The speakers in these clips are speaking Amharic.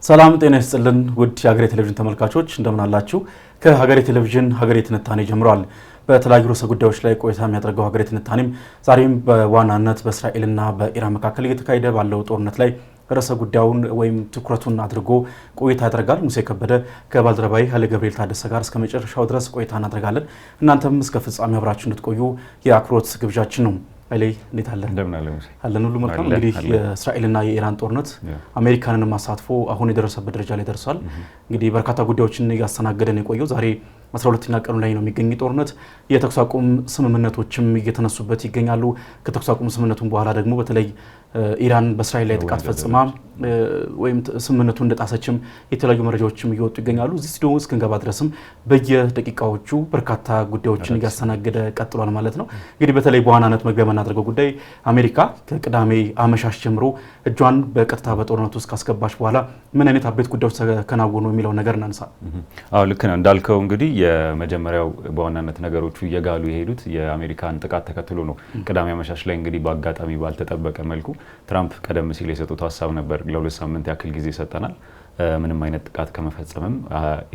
ሰላም ጤና ይስጥልን ውድ የሀገሬ ቴሌቪዥን ተመልካቾች እንደምን አላችሁ? ከሀገሬ ቴሌቪዥን ሀገሬ ትንታኔ ጀምሯል። በተለያዩ ርዕሰ ጉዳዮች ላይ ቆይታ የሚያደርገው ሀገሬ ትንታኔም ዛሬም በዋናነት በእስራኤልና በኢራን መካከል እየተካሄደ ባለው ጦርነት ላይ ርዕሰ ጉዳዩን ወይም ትኩረቱን አድርጎ ቆይታ ያደርጋል። ሙሴ ከበደ ከባልደረባይ ኃይለ ገብርኤል ታደሰ ጋር እስከ መጨረሻው ድረስ ቆይታ እናደርጋለን። እናንተም እስከ ፍጻሜ አብራችሁ እንድትቆዩ የአክብሮት ግብዣችን ነው። አይሌ እንዴት አለ? እንደምን አለ ሙሴ? አለን ሁሉ መልካም። እንግዲህ የእስራኤልና የኢራን ጦርነት አሜሪካንን ማሳትፎ አሁን የደረሰበት ደረጃ ላይ ደርሷል። እንግዲህ በርካታ ጉዳዮችን ያስተናገደን የቆየው ዛሬ 12ኛ ቀኑ ላይ ነው የሚገኘው ጦርነት። የተኩስ አቁም ስምምነቶችም እየተነሱበት ይገኛሉ። ከተኩስ አቁም ስምምነቱን በኋላ ደግሞ በተለይ ኢራን በእስራኤል ላይ ጥቃት ፈጽማ ወይም ስምምነቱ እንደጣሰችም የተለያዩ መረጃዎችም እየወጡ ይገኛሉ። እዚህ ስቱዲዮ እስክንገባ ድረስም በየደቂቃዎቹ በርካታ ጉዳዮችን እያስተናገደ ቀጥሏል ማለት ነው። እንግዲህ በተለይ በዋናነት መግቢያ የምናደርገው ጉዳይ አሜሪካ ከቅዳሜ አመሻሽ ጀምሮ እጇን በቀጥታ በጦርነቱ ውስጥ ካስገባች በኋላ ምን አይነት አበይት ጉዳዮች ተከናወኑ የሚለውን ነገር እናንሳ። አዎ ልክ ነው እንዳልከው እንግዲህ የመጀመሪያው በዋናነት ነገሮቹ እየጋሉ የሄዱት የአሜሪካን ጥቃት ተከትሎ ነው። ቅዳሜ አመሻሽ ላይ እንግዲህ በአጋጣሚ ባልተጠበቀ መልኩ ትራምፕ ቀደም ሲል የሰጡት ሀሳብ ነበር። ለ2 ሳምንት ያክል ጊዜ ሰጠናል ምንም አይነት ጥቃት ከመፈጸምም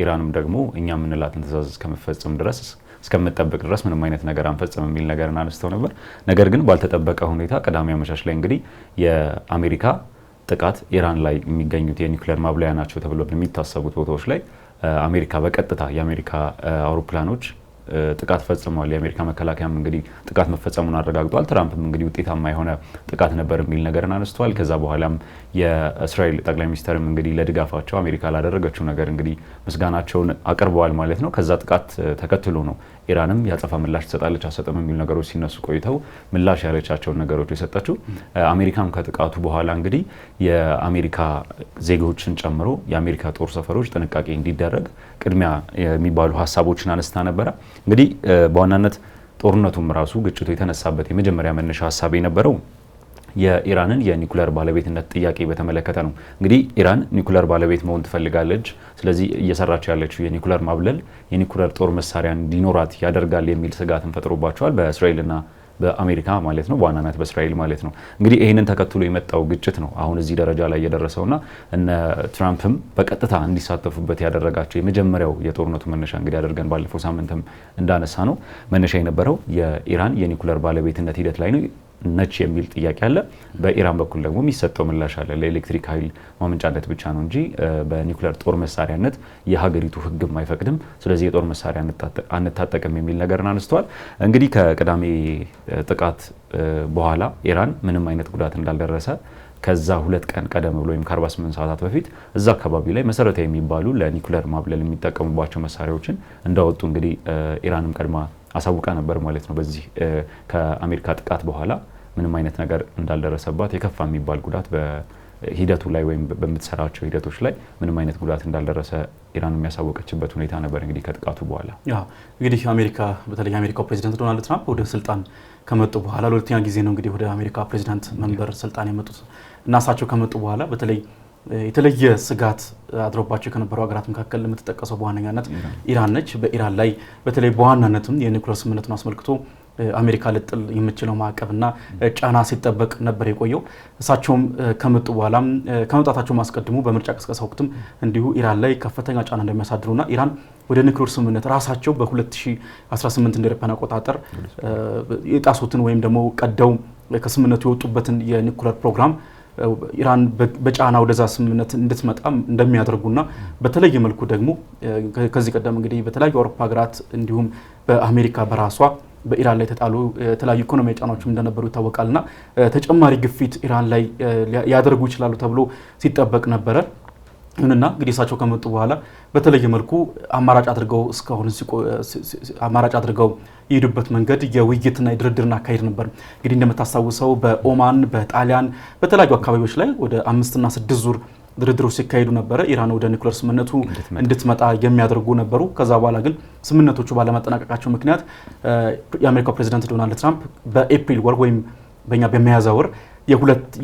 ኢራንም ደግሞ እኛ የምንላትን ትዕዛዝ እስከመፈጸም ድረስ እስከምጠብቅ ድረስ ምንም አይነት ነገር አንፈጽም የሚል ነገር አንስተው ነበር። ነገር ግን ባልተጠበቀ ሁኔታ ቅዳሜ አመሻሽ ላይ እንግዲህ የአሜሪካ ጥቃት ኢራን ላይ የሚገኙት የኒውክሌር ማብለያ ናቸው ተብሎ የሚታሰቡት ቦታዎች ላይ አሜሪካ በቀጥታ የአሜሪካ አውሮፕላኖች ጥቃት ፈጽመዋል። የአሜሪካ መከላከያም እንግዲህ ጥቃት መፈጸሙን አረጋግጧል። ትራምፕም እንግዲህ ውጤታማ የሆነ ጥቃት ነበር የሚል ነገርን አነስተዋል። ከዛ በኋላም የእስራኤል ጠቅላይ ሚኒስትርም እንግዲህ ለድጋፋቸው አሜሪካ ላደረገችው ነገር እንግዲህ ምስጋናቸውን አቅርበዋል ማለት ነው። ከዛ ጥቃት ተከትሎ ነው ኢራንም ያጸፋ ምላሽ ትሰጣለች አሰጥም የሚሉ ነገሮች ሲነሱ ቆይተው ምላሽ ያለቻቸውን ነገሮች የሰጠችው አሜሪካም ከጥቃቱ በኋላ እንግዲህ የአሜሪካ ዜጎችን ጨምሮ የአሜሪካ ጦር ሰፈሮች ጥንቃቄ እንዲደረግ ቅድሚያ የሚባሉ ሀሳቦችን አነስታ ነበረ። እንግዲህ በዋናነት ጦርነቱም ራሱ ግጭቱ የተነሳበት የመጀመሪያ መነሻ ሀሳብ የነበረው የኢራንን የኒኩለር ባለቤትነት ጥያቄ በተመለከተ ነው። እንግዲህ ኢራን ኒኩለር ባለቤት መሆን ትፈልጋለች። ስለዚህ እየሰራች ያለችው የኒኩለር ማብለል የኒኩለር ጦር መሳሪያ እንዲኖራት ያደርጋል የሚል ስጋትን ፈጥሮባቸዋል በእስራኤልና በአሜሪካ ማለት ነው። በዋናነት በእስራኤል ማለት ነው። እንግዲህ ይህንን ተከትሎ የመጣው ግጭት ነው አሁን እዚህ ደረጃ ላይ የደረሰውና እነ ትራምፕም በቀጥታ እንዲሳተፉበት ያደረጋቸው የመጀመሪያው የጦርነቱ መነሻ እንግዲህ አድርገን ባለፈው ሳምንትም እንዳነሳ ነው መነሻ የነበረው የኢራን የኒኩለር ባለቤትነት ሂደት ላይ ነው ነች የሚል ጥያቄ አለ። በኢራን በኩል ደግሞ የሚሰጠው ምላሽ አለ። ለኤሌክትሪክ ኃይል ማመንጫነት ብቻ ነው እንጂ በኒኩለር ጦር መሳሪያነት የሀገሪቱ ሕግም አይፈቅድም። ስለዚህ የጦር መሳሪያ አንታጠቅም የሚል ነገርን አነስተዋል። እንግዲህ ከቅዳሜ ጥቃት በኋላ ኢራን ምንም አይነት ጉዳት እንዳልደረሰ ከዛ 2 ቀን ቀደም ብሎ ወይም ከ48 ሰዓታት በፊት እዛ አካባቢ ላይ መሰረታዊ የሚባሉ ለኒኩለር ማብለል የሚጠቀሙባቸው መሳሪያዎችን እንዳወጡ እንግዲህ ኢራንም ቀድማ አሳውቃ ነበር ማለት ነው። በዚህ ከአሜሪካ ጥቃት በኋላ ምንም አይነት ነገር እንዳልደረሰባት የከፋ የሚባል ጉዳት በሂደቱ ላይ ወይም በምትሰራቸው ሂደቶች ላይ ምንም አይነት ጉዳት እንዳልደረሰ ኢራን የሚያሳወቀችበት ሁኔታ ነበር። እንግዲህ ከጥቃቱ በኋላ እንግዲህ አሜሪካ በተለይ የአሜሪካው ፕሬዚዳንት ዶናልድ ትራምፕ ወደ ስልጣን ከመጡ በኋላ ለሁለተኛ ጊዜ ነው እንግዲህ ወደ አሜሪካ ፕሬዚዳንት መንበር ስልጣን የመጡት እና እሳቸው ከመጡ በኋላ በተለይ የተለየ ስጋት አድሮባቸው ከነበሩ ሀገራት መካከል የምትጠቀሰው በዋነኛነት ኢራን ነች። በኢራን ላይ በተለይ በዋናነትም የኒውክሌር ስምምነቱን አስመልክቶ አሜሪካ ልጥል የምትችለው ማዕቀብና ጫና ሲጠበቅ ነበር የቆየው። እሳቸውም ከመጡ በኋላም ከመምጣታቸው አስቀድሞ በምርጫ ቅስቀሳ ወቅትም እንዲሁ ኢራን ላይ ከፍተኛ ጫና እንደሚያሳድሩና ኢራን ወደ ኒውክሌር ስምምነት ራሳቸው በ2018 እንደ አውሮፓውያን አቆጣጠር የጣሱትን ወይም ደግሞ ቀደው ከስምምነቱ የወጡበትን የኒውክሌር ፕሮግራም ኢራን በጫና ወደዛ ስምምነት እንድትመጣ እንደሚያደርጉና በተለየ መልኩ ደግሞ ከዚህ ቀደም እንግዲህ በተለያዩ አውሮፓ ሀገራት እንዲሁም በአሜሪካ በራሷ በኢራን ላይ ተጣሉ የተለያዩ ኢኮኖሚያዊ ጫናዎችም እንደነበሩ ይታወቃልና ተጨማሪ ግፊት ኢራን ላይ ያደርጉ ይችላሉ ተብሎ ሲጠበቅ ነበረ። ይሁንና እንግዲህ እሳቸው ከመጡ በኋላ በተለየ መልኩ አማራጭ አድርገው የሄዱበት መንገድ የውይይትና የድርድርና አካሄድ ነበር። እንግዲህ እንደምታስታውሰው በኦማን በጣሊያን በተለያዩ አካባቢዎች ላይ ወደ 5 እና 6 ዙር ድርድሮች ሲካሄዱ ነበረ። ኢራን ወደ ኒውክሌር ስምምነቱ እንድትመጣ የሚያደርጉ ነበሩ። ከዛ በኋላ ግን ስምምነቶቹ ባለመጠናቀቃቸው ምክንያት የአሜሪካው ፕሬዚዳንት ዶናልድ ትራምፕ በኤፕሪል ወር ወይም በእኛ በሚያዝያ ወር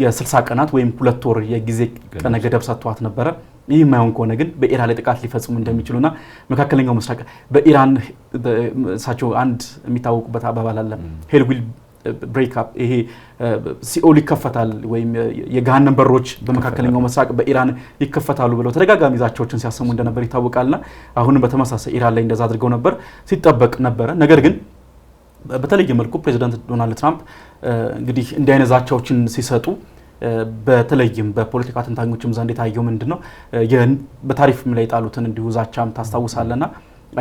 የ60 ቀናት ወይም 2 ወር የጊዜ ቀነ ገደብ ሰጥተዋት ነበረ። ይህ የማይሆን ከሆነ ግን በኢራን ላይ ጥቃት ሊፈጽሙ እንደሚችሉና መካከለኛው ምስራቅ በኢራን እሳቸው አንድ የሚታወቁበት አባባል አለ ሄል ዊል ብሬክአፕ ይሄ ሲኦል ይከፈታል ወይም የገሃነም በሮች በመካከለኛው ምስራቅ በኢራን ይከፈታሉ ብለው ተደጋጋሚ ዛቻዎችን ሲያሰሙ እንደነበር ይታወቃልና አሁንም በተመሳሳይ ኢራን ላይ እንደዛ አድርገው ነበር ሲጠበቅ ነበረ። ነገር ግን በተለየ መልኩ ፕሬዚዳንት ዶናልድ ትራምፕ እንግዲህ እንዲህ አይነት ዛቻዎችን ሲሰጡ በተለይም በፖለቲካ ተንታኞችም ዘንድ የታየው ምንድነው በታሪፍም ላይ ጣሉትን እንዲሁ ዛቻም ታስታውሳለና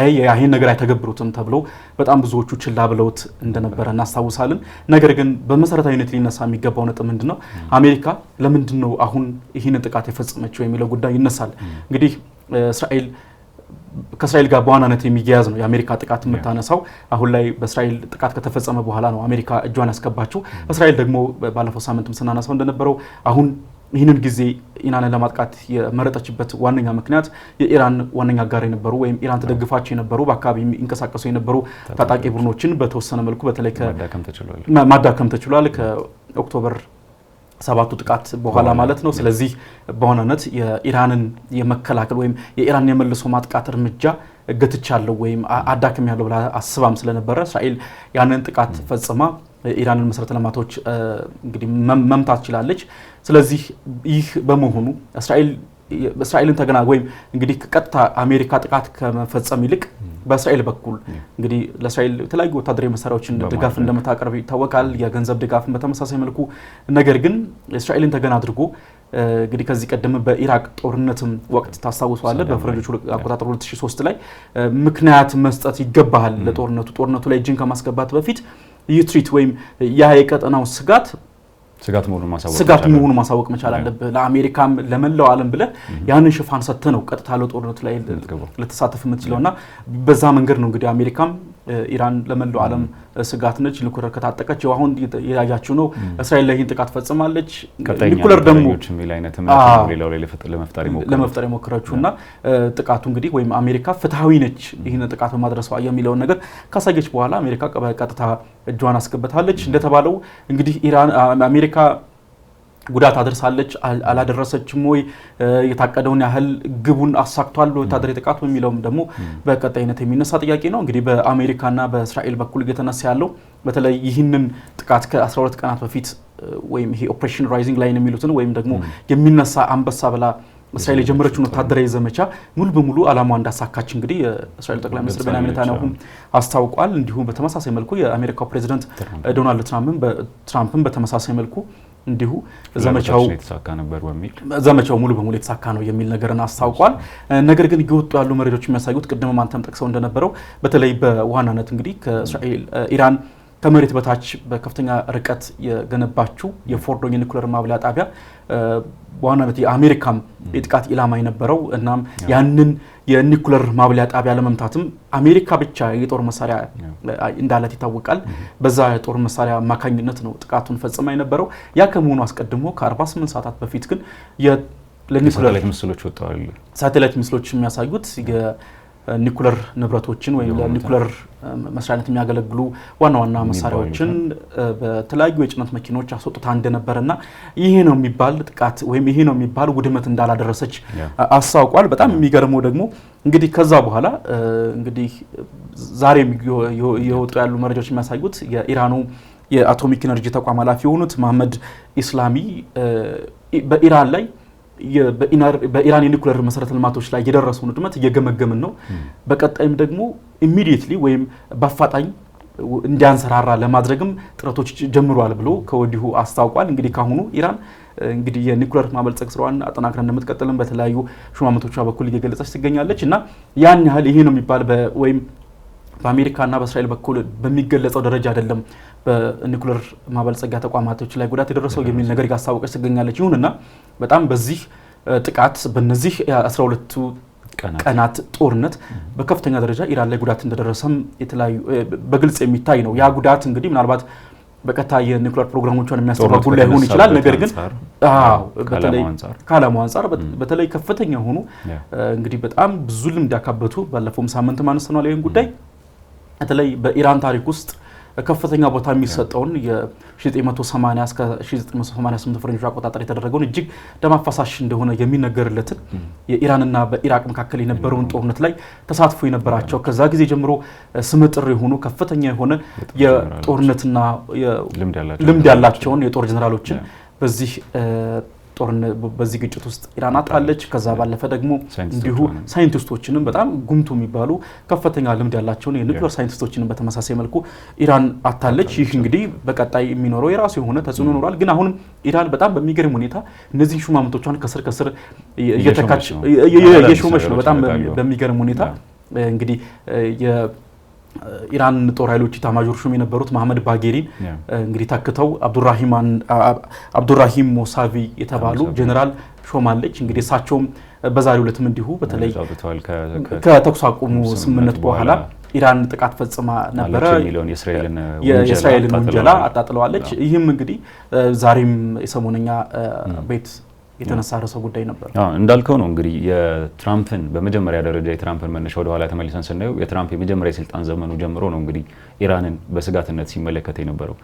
ይህን ነገር አይተገብሩትም ተብሎ በጣም ብዙዎቹ ችላ ብለውት እንደነበረ እናስታውሳለን። ነገር ግን በመሰረታዊነት ሊነሳ የሚገባው ነጥብ ምንድነው አሜሪካ ለምንድነው አሁን ይህን ጥቃት የፈጸመችው የሚለው ጉዳይ ይነሳል። እንግዲህ ከእስራኤል ጋር በዋናነት የሚያያዝ ነው የአሜሪካ ጥቃት የምታነሳው። አሁን ላይ በእስራኤል ጥቃት ከተፈጸመ በኋላ ነው አሜሪካ እጇን ያስገባችው። እስራኤል ደግሞ ባለፈው ሳምንትም ስናነሳው እንደነበረው አሁን ይህንን ጊዜ ኢራንን ለማጥቃት የመረጠችበት ዋነኛ ምክንያት የኢራን ዋነኛ አጋር የነበሩ ወይም ኢራን ተደግፋቸው የነበሩ በአካባቢ የሚንቀሳቀሱ የነበሩ ታጣቂ ቡድኖችን በተወሰነ መልኩ በተለይ ማዳከም ተችሏል ከኦክቶበር 7ቱ ጥቃት በኋላ ማለት ነው። ስለዚህ በዋናነት የኢራንን የመከላከል ወይም የኢራን የመልሶ ማጥቃት እርምጃ ገትቻለሁ ወይም አዳክም ያለው ብላ አስባም ስለነበረ እስራኤል ያንን ጥቃት ፈጽማ ኢራንን መሰረተ ልማቶች እንግዲህ መምታት ችላለች። ስለዚህ ይህ በመሆኑ እስራኤልን ተገና ወይም እንግዲህ ቀጥታ አሜሪካ ጥቃት ከመፈጸም ይልቅ በእስራኤል በኩል እንግዲህ ለእስራኤል የተለያዩ ወታደራዊ መሳሪያዎችን ድጋፍ እንደምታቀርብ ይታወቃል። የገንዘብ ድጋፍን በተመሳሳይ መልኩ ነገር ግን እስራኤልን ተገና አድርጎ እንግዲህ ከዚህ ቀደም በኢራቅ ጦርነትም ወቅት ታስታውሳለህ በፈረንጆቹ አቆጣጠር 2003 ላይ ምክንያት መስጠት ይገባሃል ለጦርነቱ ላይ እጅን ከማስገባት በፊት ይትሪት ወይም ያ የቀጠናው ስጋት መሆኑን ማሳወቅ መቻል አለብህ። ለአሜሪካም ለመላው ዓለም ብለህ ያንን ሽፋን ሰጥተህ ነው ቀጥታ ለጦርነቱ ላይ ልትሳተፍ የምትችለውና በዛ መንገድ ነው እንግዲህ አሜሪካም ኢራን ለመላው ዓለም ስጋት ነች። ኒኩለር ከታጠቀች አሁን ያያችሁ ነው እስራኤል ላይ ጥቃት ፈጽማለች። ኒኩለር ደግሞ ለመፍጠር የሞከረችውና ጥቃቱ እንግዲህ ወይም አሜሪካ ፍትሃዊ ነች ይህን ጥቃት በማድረሷ የሚለውን ነገር ካሳየች በኋላ አሜሪካ ቀጥታ እጇን አስገብታለች። እንደተባለው እንግዲህ አሜሪካ ጉዳት አድርሳለች አላደረሰችም ወይ የታቀደውን ያህል ግቡን አሳክቷል ወታደራዊ ጥቃት በሚለውም ደግሞ በቀጣይነት የሚነሳ ጥያቄ ነው። እንግዲህ በአሜሪካና በእስራኤል በኩል እየተነሳ ያለው በተለይ ይህንን ጥቃት ከ12 ቀናት በፊት ወይም ይሄ ኦፕሬሽን ራይዚንግ ላይን የሚሉትን ወይም ደግሞ የሚነሳ አንበሳ ብላ እስራኤል የጀመረችውን ወታደራዊ ዘመቻ ሙሉ በሙሉ ዓላማው እንዳሳካች እንግዲህ የእስራኤል ጠቅላይ ሚኒስትር ቤንያሚን ኔታንያሁ አስታውቋል። እንዲሁም በተመሳሳይ መልኩ የአሜሪካው ፕሬዚዳንት ዶናልድ ትራምፕም በተመሳሳይ መልኩ እንዲሁ ዘመቻው ሙሉ በሙሉ የተሳካ ነው የሚል ነገርን አስታውቋል። ነገር ግን እየወጡ ያሉ መረጃዎች የሚያሳዩት ቅድም አንተም ጠቅሰው እንደነበረው በተለይ በዋናነት እንግዲህ ኢራን ከመሬት በታች በከፍተኛ ርቀት የገነባችው የፎርዶ የኒኩለር ማብለያ ጣቢያ በዋናነት የአሜሪካም የጥቃት ኢላማ የነበረው እናም ያንን የኒኩለር ማብለያ ጣቢያ ለመምታትም አሜሪካ ብቻ የጦር መሳሪያ እንዳላት ይታወቃል። በዛ የጦር መሳሪያ አማካኝነት ነው ጥቃቱን ፈጽማ የነበረው። ያ ከመሆኑ አስቀድሞ ከ48 ሰዓታት በፊት ግን ለኒኩለር ሳተላይት ምስሎች የሚያሳዩት ኒኩለር ንብረቶችን ወይም ለኒኩለር መስሪያነት የሚያገለግሉ ዋና መሳሪያዎችን በተለያዩ የጭነት መኪኖች አስወጥታ እንደነበረና ይሄ ነው የሚባል ጥቃት ወይም ይሄ ነው የሚባል ውድመት እንዳላደረሰች አስታውቋል። በጣም የሚገርመው ደግሞ እንግዲህ ከዛ በኋላ እንግዲህ ዛሬ የወጡ ያሉ መረጃዎች የሚያሳዩት የኢራኑ የአቶሚክ ኢነርጂ ተቋም ኃላፊ የሆኑት መሐመድ ኢስላሚ በኢራን ላይ በኢራን የኒኩለር መሰረተ ልማቶች ላይ የደረሰውን ውድመት እየገመገምን ነው። በቀጣይም ደግሞ ኢሚዲየትሊ ወይም በአፋጣኝ እንዲያንሰራራ ለማድረግም ጥረቶች ጀምሯል ብሎ ከወዲሁ አስታውቋል። እንግዲህ ካሁኑ ኢራን እንግዲህ የኒኩለር ማበልጸግ ስራዋን አጠናክራ እንደምትቀጥልም በተለያዩ ሹማምንቶቿ በኩል እየገለጸች ትገኛለች እና ያን ያህል ይሄ ነው የሚባል ወይም በአሜሪካና በእስራኤል በኩል በሚገለጸው ደረጃ አይደለም በኒኩለር ማበልጸጊያ ተቋማቶች ላይ ጉዳት የደረሰው የሚል ነገር ያሳወቀች ትገኛለች። ይሁንና በጣም በዚህ ጥቃት በነዚህ 12 ቀናት ጦርነት በከፍተኛ ደረጃ ኢራን ላይ ጉዳት እንደደረሰም የተለያዩ በግልጽ የሚታይ ነው። ያ ጉዳት እንግዲህ ምናልባት በቀጥታ የኒኩለር ፕሮግራሞቿን የሚያስተባብሩ ላይሆን ይችላል። ነገር ግን በተለይ ከዓላማው አንፃር በተለይ ከፍተኛ ሆኑ እንግዲህ በጣም ብዙ ልምድ ያካበቱ ባለፈውም ሳምንት ማነስተናል ይሄን ጉዳይ በተለይ በኢራን ታሪክ ውስጥ ከፍተኛ ቦታ የሚሰጠውን የ1980 እስከ 1988 ፈረንጆች አቆጣጠር የተደረገውን እጅግ ደም አፋሳሽ እንደሆነ የሚነገርለትን የኢራንና በኢራቅ መካከል የነበረውን ጦርነት ላይ ተሳትፎ የነበራቸው ከዛ ጊዜ ጀምሮ ስመጥር የሆኑ ከፍተኛ የሆነ የጦርነትና ልምድ ያላቸውን የጦር ጀነራሎችን በዚህ ግጭት ውስጥ ኢራን አጣለች። ከዛ ባለፈ ደግሞ እንዲሁ ሳይንቲስቶችንም በጣም ጉምቱ የሚባሉ ከፍተኛ ልምድ ያላቸውን የኒውክሌር ሳይንቲስቶችንም በተመሳሳይ መልኩ ኢራን አጣለች። ይህ እንግዲህ በቀጣይ የሚኖረው የራሱ የሆነ ተጽዕኖ ይኖራል። ግን አሁንም ኢራን በጣም በሚገርም ሁኔታ እነዚህ ሹማምንቶቿን ከስር እየተካች የሾመች ነው። በጣም በሚገርም ሁኔታ እንግዲህ ኢራን ጦር ኃይሎች ኢታማዦር ሹም የነበሩት መሐመድ ባጌሪን እንግዲህ ተክተው አብዱራሂም ሞሳቪ የተባሉ ጀነራል ሾማለች። እንግዲህ እሳቸውም በዛሬው ዕለትም እንዲሁ በተለይ ከተኩስ አቁሙ ስምምነት በኋላ ኢራን ጥቃት ፈጽማ ነበረ የእስራኤልን ወንጀላ አጣጥለዋለች። ይህም እንግዲህ ዛሬም የሰሞነኛ ቤት የተነሳ ርዕሰ ጉዳይ ነበር። እንዳልከው ነው እንግዲህ የትራምፕን በመጀመሪያ ደረጃ የትራምፕን መነሻ ወደ ኋላ ተመልሰን ስናየው የትራምፕ የመጀመሪያ የስልጣን ዘመኑ ጀምሮ ነው እንግዲህ ኢራንን በስጋትነት ሲመለከት የነበረው።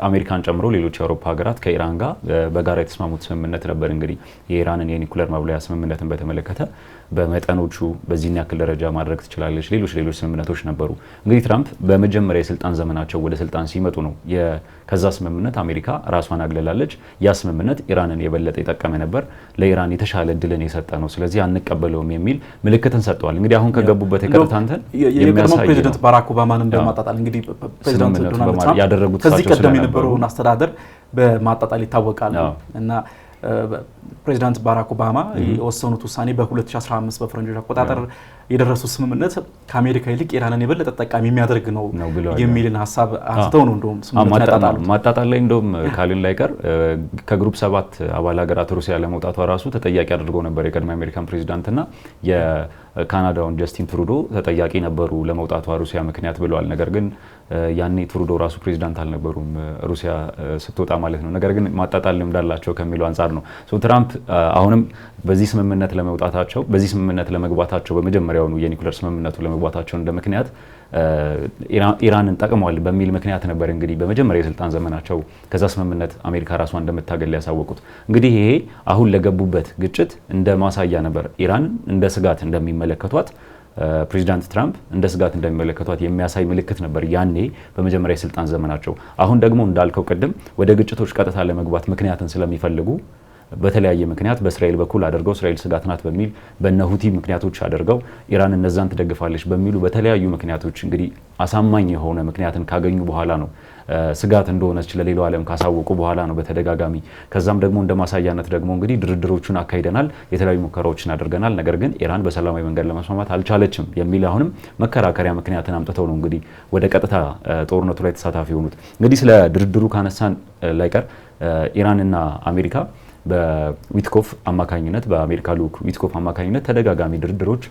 አሜሪካን ጨምሮ ሌሎች የአውሮፓ ሀገራት ከኢራን ጋር በጋራ የተስማሙት ስምምነት ነበር። እንግዲህ የኢራንን የኒኩሌር ማብላያ ስምምነትን በተመለከተ በመጠኖቹ በዚህን ያክል ደረጃ ማድረግ ትችላለች፣ ሌሎች ስምምነቶች ነበሩ። እንግዲህ ትራምፕ በመጀመሪያ የስልጣን ዘመናቸው ወደ ስልጣን ሲመጡ ነው ከዛ ስምምነት አሜሪካ ራሷን አግለላለች። ያ ስምምነት ኢራንን የበለጠ የጠቀመ ነበር፣ ለኢራን የተሻለ እድልን የሰጠ ነው፣ ስለዚህ አንቀበለውም የሚል ምልክትን ሰጥተዋል። እንግዲህ አሁን ከገቡበት የቀሩት አንተን የቀድሞ ፕሬዚደንት ባራክ ኦባማን በማጣጣል እንግዲህ ፕሬዚዳንት ዶናልድ ትራምፕ ያደረጉት ከዚህ ቀደም የነበረውን አስተዳደር በማጣጣል ይታወቃል እና ፕሬዚዳንት ባራክ ኦባማ የወሰኑት ውሳኔ በ2015 በፈረንጆች አቆጣጠር የደረሱት ስምምነት ከአሜሪካ ይልቅ ኢራንን የበለጠ ተጠቃሚ የሚያደርግ ነው የሚልን ሀሳብ አንስተው ነው እንደውም ስምምነት ያጣጣሉት። ማጣጣል ላይ እንደውም ካልን ላይ ቀር ከግሩፕ 7 አባል ሀገራት ሩሲያ ለመውጣቷ ራሱ ተጠያቂ አድርገው ነበር የቀድሞ አሜሪካን ፕሬዚዳንትና የካናዳውን ጀስቲን ትሩዶ ተጠያቂ ነበሩ ለመውጣቷ ሩሲያ ምክንያት ብለዋል። ነገር ግን ያኔ ትሩዶ ራሱ ፕሬዚዳንት አልነበሩም ሩሲያ ስትወጣ ማለት ነው። ነገር ግን ማጣጣል ልምድ አላቸው ከሚለው አንጻር ነው ትራምፕ አሁንም በዚህ ስምምነት ለመውጣታቸው በዚህ ስምምነት ለመግባታቸው በመጀመሪያውኑ የኒኩሌር ስምምነቱ ለመግባታቸው እንደ ምክንያት ኢራንን ጠቅመዋል በሚል ምክንያት ነበር እንግዲህ በመጀመሪያ የስልጣን ዘመናቸው ከዛ ስምምነት አሜሪካ ራሷን እንደምታገል ያሳወቁት። እንግዲህ ይሄ አሁን ለገቡበት ግጭት እንደ ማሳያ ነበር። ኢራን እንደ ስጋት እንደሚመለከቷት ፕሬዚዳንት ትራምፕ እንደ ስጋት እንደሚመለከቷት የሚያሳይ ምልክት ነበር ያኔ በመጀመሪያ የስልጣን ዘመናቸው። አሁን ደግሞ እንዳልከው ቅድም ወደ ግጭቶች ቀጥታ ለመግባት ምክንያትን ስለሚፈልጉ በተለያየ ምክንያት በእስራኤል በኩል አድርገው እስራኤል ስጋት ናት በሚል በነሁቲ ምክንያቶች አድርገው ኢራን እነዛን ትደግፋለች በሚሉ በተለያዩ ምክንያቶች እንግዲህ አሳማኝ የሆነ ምክንያትን ካገኙ በኋላ ነው ስጋት እንደሆነች ለሌላው ዓለም ካሳወቁ በኋላ ነው በተደጋጋሚ ከዛም ደግሞ እንደ ማሳያነት ደግሞ እንግዲህ ድርድሮቹን አካሂደናል፣ የተለያዩ ሙከራዎችን አድርገናል፣ ነገር ግን ኢራን በሰላማዊ መንገድ ለመስማማት አልቻለችም የሚል አሁንም መከራከሪያ ምክንያትን አምጥተው ነው እንግዲህ ወደ ቀጥታ ጦርነቱ ላይ ተሳታፊ የሆኑት። እንግዲህ ስለ ድርድሩ ካነሳን ላይቀር ኢራንና አሜሪካ በዊትኮፍ አማካኝነት በአሜሪካ ልዑክ ዊትኮፍ አማካኝነት ተደጋጋሚ ድርድሮች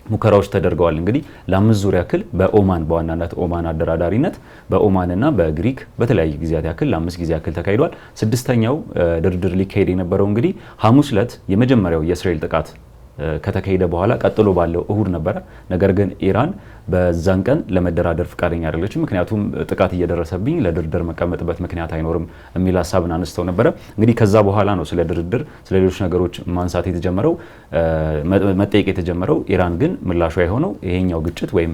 ሙከራዎች ተደርገዋል። እንግዲህ ለ5 ዙር ያክል በኦማን በዋናነት ኦማን አደራዳሪነት በኦማንና በግሪክ በተለያዩ ጊዜያት ያክል ለ5 ጊዜ ያክል ተካሂዷል። 6ኛው ድርድር ሊካሄድ የነበረው እንግዲህ ሐሙስ ዕለት የመጀመሪያው የእስራኤል ጥቃት ከተካሄደ በኋላ ቀጥሎ ባለው እሁድ ነበረ። ነገር ግን ኢራን በዛን ቀን ለመደራደር ፍቃደኛ አይደለችም። ምክንያቱም ጥቃት እየደረሰብኝ ለድርድር መቀመጥበት ምክንያት አይኖርም የሚል ሀሳብን አነስተው ነበረ። እንግዲህ ከዛ በኋላ ነው ስለ ድርድር ስለ ሌሎች ነገሮች ማንሳት የተጀመረው መጠየቅ የተጀመረው። ኢራን ግን ምላሿ የሆነው ይሄኛው ግጭት ወይም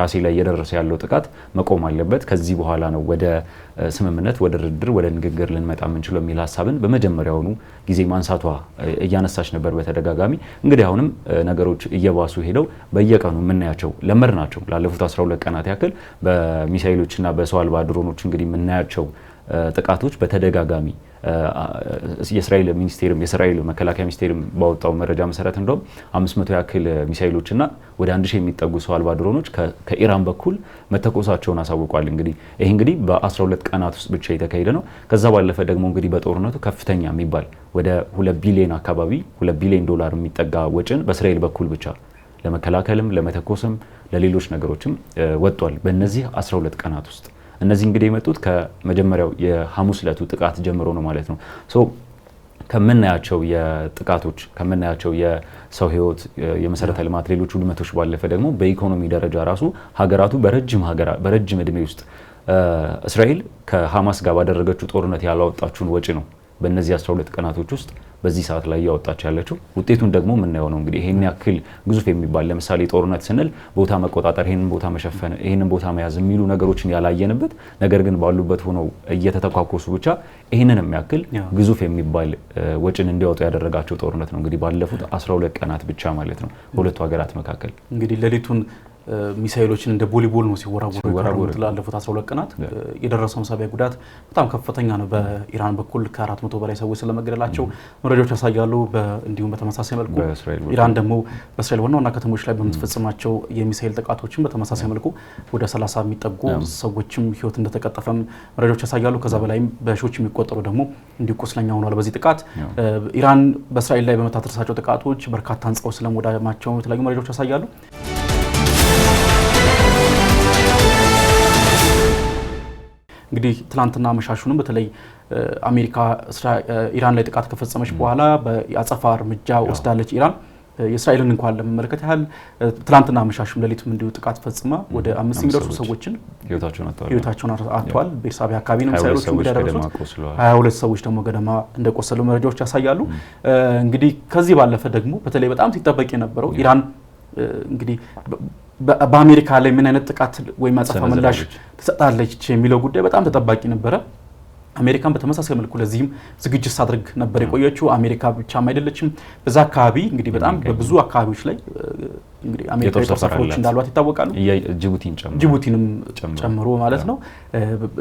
ራሴ ላይ እየደረሰ ያለው ጥቃት መቆም አለበት፣ ከዚህ በኋላ ነው ወደ ስምምነት ወደ ድርድር ወደ ንግግር ልንመጣ የምንችለው የሚል ሀሳብን በመጀመሪያውኑ ጊዜ ማንሳቷ እያነሳች ነበር በተደጋጋሚ። እንግዲህ አሁንም ነገሮች እየባሱ ሄደው በየቀኑ የምናያቸው ለመድ ናቸው። ላለፉት 12 ቀናት ያክል በሚሳኤሎችና በሰው አልባ ድሮኖች እንግዲህ የምናያቸው ጥቃቶች በተደጋጋሚ የእስራኤል መከላከያ ሚኒስቴርም ባወጣው መረጃ መሰረት እንደውም 500 ያክል ሚሳኤሎችና ወደ 1000 የሚጠጉ ሰው አልባ ድሮኖች ከኢራን በኩል መተኮሳቸውን አሳውቋል። እንግዲህ ይሄ እንግዲህ በ12 ቀናት ውስጥ ብቻ የተካሄደ ነው። ከዛ ባለፈ ደግሞ እንግዲህ በጦርነቱ ከፍተኛ የሚባል ወደ 2 ቢሊዮን አካባቢ $2 ቢሊዮን የሚጠጋ ወጪን በእስራኤል በኩል ብቻ ለመከላከልም ለመተኮስም ለሌሎች ነገሮችም ወጥቷል በእነዚህ 12 ቀናት ውስጥ። እነዚህ እንግዲህ የመጡት ከመጀመሪያው የሐሙስ ዕለቱ ጥቃት ጀምሮ ነው ማለት ነው። ከምናያቸው የጥቃቶች ከምናያቸው የሰው ህይወት የመሰረተ ልማት ሌሎች ውድመቶች ባለፈ ደግሞ በኢኮኖሚ ደረጃ ራሱ ሀገራቱ በረጅም እድሜ ውስጥ እስራኤል ከሐማስ ጋር ባደረገችው ጦርነት ያላወጣችውን ወጪ ነው በእነዚህ 12 ቀናቶች ውስጥ በዚህ ሰዓት ላይ ያወጣች ያለችው። ውጤቱን ደግሞ የምናየው ነው እንግዲህ ይሄን ያክል ግዙፍ የሚባል ለምሳሌ ጦርነት ስንል ቦታ መቆጣጠር፣ ይሄንን ቦታ መሸፈን፣ ይሄንን ቦታ መያዝ የሚሉ ነገሮችን ያላየንበት ነገር ግን ባሉበት ሆነው እየተተኳኮሱ ብቻ ይሄንን የሚያክል ግዙፍ የሚባል ወጪን እንዲያወጡ ያደረጋቸው ጦርነት ነው እንግዲህ ባለፉት 12 ቀናት ብቻ ማለት ነው በሁለቱ ሀገራት መካከል። እንግዲህ ሌሊቱን ሚሳኤሎችን እንደ ቦሊቦል ነው ሲወራወሩ ላለፉት 12 ቀናት የደረሰው ሰብአዊ ጉዳት በጣም ከፍተኛ ነው። በኢራን በኩል ከ400 በላይ ሰዎች ስለመገደላቸው መረጃዎች ያሳያሉ። እንዲሁም በተመሳሳይ መልኩ ኢራን ደግሞ በእስራኤል ዋና ከተሞች ላይ በምትፈጽማቸው የሚሳኤል ጥቃቶችን በተመሳሳይ መልኩ ወደ 30 የሚጠጉ ሰዎችም ህይወት እንደተቀጠፈም መረጃዎች ያሳያሉ። ከዛ በላይም በሺዎች የሚቆጠሩ ደግሞ እንዲሁ ቁስለኛ ሆኗል። በዚህ ጥቃት ኢራን በእስራኤል ላይ በመታደርሳቸው ጥቃቶች በርካታ ህንጻዎች ስለመውደማቸው የተለያዩ መረጃዎች ያሳያሉ። እንግዲህ ትላንትና መሻሹንም በተለይ አሜሪካ ኢራን ላይ ጥቃት ከፈጸመች በኋላ በአጸፋ እርምጃ ወስዳለች። ኢራን የእስራኤልን እንኳን ለመመልከት ያህል ትላንትና መሻሹም ሌሊቱም እንዲሁ ጥቃት ፈጽማ ወደ 5 የሚደርሱ ሰዎችን ህይወታቸውን አጥተዋል። ቤርሳቤ አካባቢ ነው ሚሳኤሎቹ እንደደረሱት 22 ሰዎች ደግሞ ገደማ እንደቆሰሉ መረጃዎች ያሳያሉ። እንግዲህ ከዚህ ባለፈ ደግሞ በተለይ በጣም ሲጠበቅ የነበረው ኢራን እንግዲህ በአሜሪካ ላይ ምን አይነት ጥቃት ወይም አጸፋ ምላሽ ትሰጣለች የሚለው ጉዳይ በጣም ተጠባቂ ነበረ። አሜሪካን በተመሳሳይ መልኩ ለዚህም ዝግጅት ሳድርግ ነበር የቆየችው። አሜሪካ ብቻም አይደለችም። በዛ አካባቢ እንግዲህ በጣም በብዙ አካባቢዎች ላይ እንግዲህ አሜሪካ የጦር ሰፈሮች እንዳሏት ይታወቃሉ። ጅቡቲንም ጨምሮ ማለት ነው።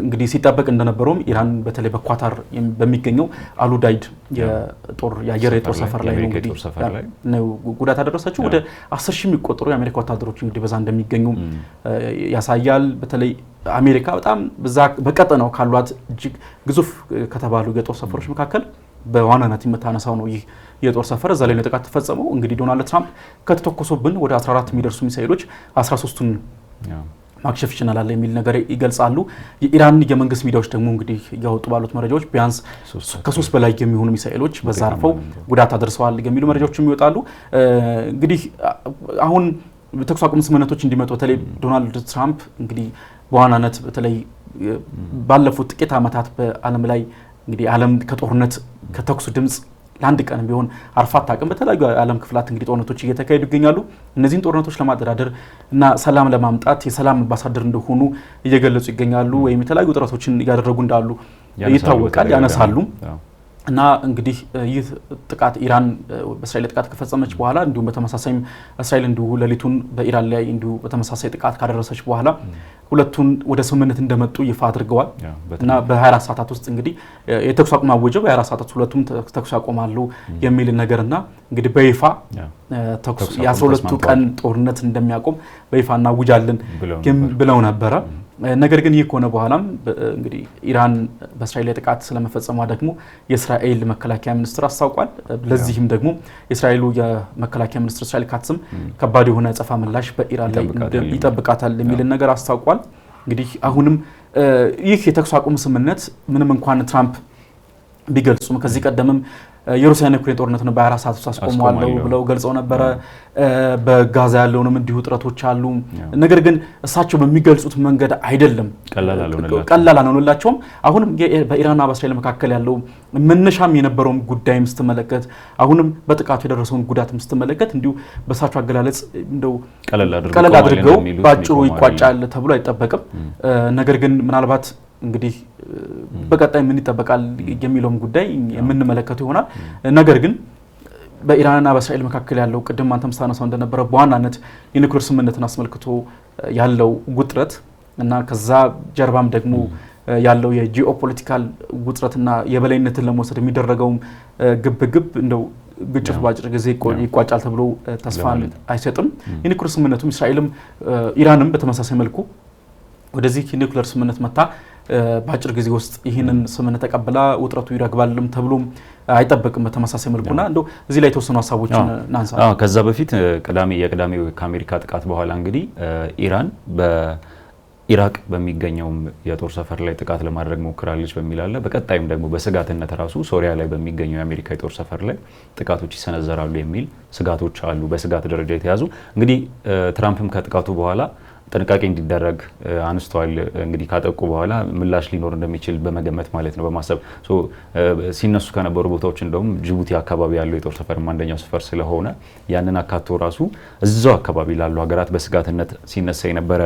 እንግዲህ ሲጠበቅ እንደነበረውም ኢራን በተለይ በኳታር በሚገኘው አሉዳይድ የአየር የጦር ሰፈር ላይ ነው እንግዲህ ጉዳት ያደረሰችው። ወደ 10 ሺህ የሚቆጠሩ የአሜሪካ ወታደሮች እንግዲህ በዛ እንደሚገኙ ያሳያል። በተለይ አሜሪካ በጣም በቀጠናው ካሏት እጅግ ግዙፍ ከተባሉ የጦር ሰፈሮች መካከል በዋናነት የምታነሳው ነው ይህ የጦር ሰፈር። እዛ ላይ ነው ጥቃት ተፈጸመው። እንግዲህ ዶናልድ ትራምፕ ከተተኮሱብን ወደ 14 የሚደርሱ ሚሳኤሎች 13ቱን ማክሸፍ ይችላል የሚል ነገር ይገልጻሉ። የኢራን የመንግስት ሚዲያዎች ደግሞ እንግዲህ ያወጡ ባሉት መረጃዎች ቢያንስ ከ3 በላይ የሚሆኑ ሚሳኤሎች በዛ አርፈው ጉዳት አድርሰዋል የሚሉ መረጃዎችም ይወጣሉ። እንግዲህ አሁን ተኩስ አቁም ስምምነቶች እንዲመጡ በተለይ ዶናልድ ትራምፕ እንግዲህ በዋናነት በተለይ ባለፉት ጥቂት ዓመታት በዓለም ላይ እንግዲህ ዓለም ከጦርነት ከተኩስ ድምጽ ለአንድ ቀን ቢሆን አርፋት አቅም በተለያዩ ዓለም ክፍላት እንግዲህ ጦርነቶች እየተካሄዱ ይገኛሉ። እነዚህን ጦርነቶች ለማደራደር እና ሰላም ለማምጣት የሰላም አምባሳደር እንደሆኑ እየገለጹ ይገኛሉ። ወይም የተለያዩ ጥረቶችን እያደረጉ እንዳሉ ይታወቃል፣ ያነሳሉ። እና እንግዲህ ይህ ጥቃት ኢራን በእስራኤል ጥቃት ከፈጸመች በኋላ እንዲሁም በተመሳሳይም እስራኤል እንዲሁ ሌሊቱን በኢራን ላይ እንዲሁ በተመሳሳይ ጥቃት ካደረሰች በኋላ ሁለቱን ወደ ስምምነት እንደመጡ ይፋ አድርገዋል። እና በ24 ሰዓታት ውስጥ እንግዲህ የተኩስ አቁም አወጀው። በ24 ሰዓታት ሁለቱም ተኩስ ያቆማሉ የሚል ነገርና እንግዲህ በይፋ ተኩስ የ12ቱ ቀን ጦርነት እንደሚያቆም በይፋ እናውጃለን ብለው ነበረ። ነገር ግን ይህ ከሆነ በኋላም እንግዲህ ኢራን በእስራኤል ላይ ጥቃት ስለመፈጸሟ ደግሞ የእስራኤል መከላከያ ሚኒስትር አስታውቋል። ለዚህም ደግሞ የእስራኤሉ የመከላከያ ሚኒስትር እስራኤል ካትስም ከባድ የሆነ አጸፋ ምላሽ በኢራን ላይ ይጠብቃታል የሚል ነገር አስታውቋል። እንግዲህ አሁንም ይህ የተኩስ አቁም ስምምነት ምንም እንኳን ትራምፕ ቢገልጹም ከዚህ ቀደምም የሩሲያና ዩክሬን ጦርነት ነው በ24 ሰዓት ውስጥ አስቆመዋለሁ ብለው ገልጸው ነበረ። በጋዛ ያለውንም እንዲሁ ጥረቶች አሉ። ነገር ግን እሳቸው በሚገልጹት መንገድ አይደለም፣ ቀላል አልሆነላቸውም። አሁንም በኢራንና በእስራኤል መካከል ያለው መነሻም የነበረውን ጉዳይም ስትመለከት አሁንም በጥቃቱ የደረሰውን ጉዳትም ስትመለከት እንዲሁ በእሳቸው አገላለጽ እንደው ቀለል አድርገው ባጭሩ ይቋጫል ተብሎ አይጠበቅም። ነገር ግን ምናልባት እንግዲህ በቀጣይ ምን ይጠበቃል የሚለውም ጉዳይ የምንመለከተው ይሆናል። ነገር ግን በኢራንና በእስራኤል መካከል ያለው ቅድም አንተም ስታነሳው እንደነበረ በዋናነት የኒውክሌር ስምምነትን አስመልክቶ ያለው ውጥረት እና ከዛ ጀርባም ደግሞ ያለው የጂኦፖለቲካል ውጥረትና የበላይነትን ለመውሰድ የሚደረገው ግብግብ እንደው ግጭት ባጭር ጊዜ ይቋጫል ተብሎ ተስፋን አይሰጥም። የኒውክሌር ስምምነቱም እስራኤልም ኢራንም በተመሳሳይ መልኩ ወደዚህ የኒውክሌር ስምምነት መታ በአጭር ጊዜ ውስጥ ይህንን ስምምነት ተቀብላ ውጥረቱ ይረግባልም ተብሎም አይጠበቅም። በተመሳሳይ መልኩና እንደው እዚህ ላይ የተወሰኑ ሀሳቦችን እናንሳ። ከዛ በፊት የቅዳሜው ከአሜሪካ ጥቃት በኋላ እንግዲህ ኢራን ኢራቅ በሚገኘው የጦር ሰፈር ላይ ጥቃት ለማድረግ ሞክራለች በሚል አለ። በቀጣይም ደግሞ በስጋትነት ራሱ ሶሪያ ላይ በሚገኘው የአሜሪካ የጦር ሰፈር ላይ ጥቃቶች ይሰነዘራሉ የሚል ስጋቶች አሉ፣ በስጋት ደረጃ የተያዙ። እንግዲህ ትራምፕም ከጥቃቱ በኋላ ጥንቃቄ እንዲደረግ አንስተዋል። እንግዲህ ካጠቁ በኋላ ምላሽ ሊኖር እንደሚችል በመገመት ማለት ነው፣ በማሰብ ሲነሱ ከነበሩ ቦታዎች እንደውም ጅቡቲ አካባቢ ያለው የጦር ሰፈር አንደኛው ሰፈር ስለሆነ ያንን አካቶ ራሱ እዛው አካባቢ ላሉ ሀገራት በስጋትነት ሲነሳ የነበረ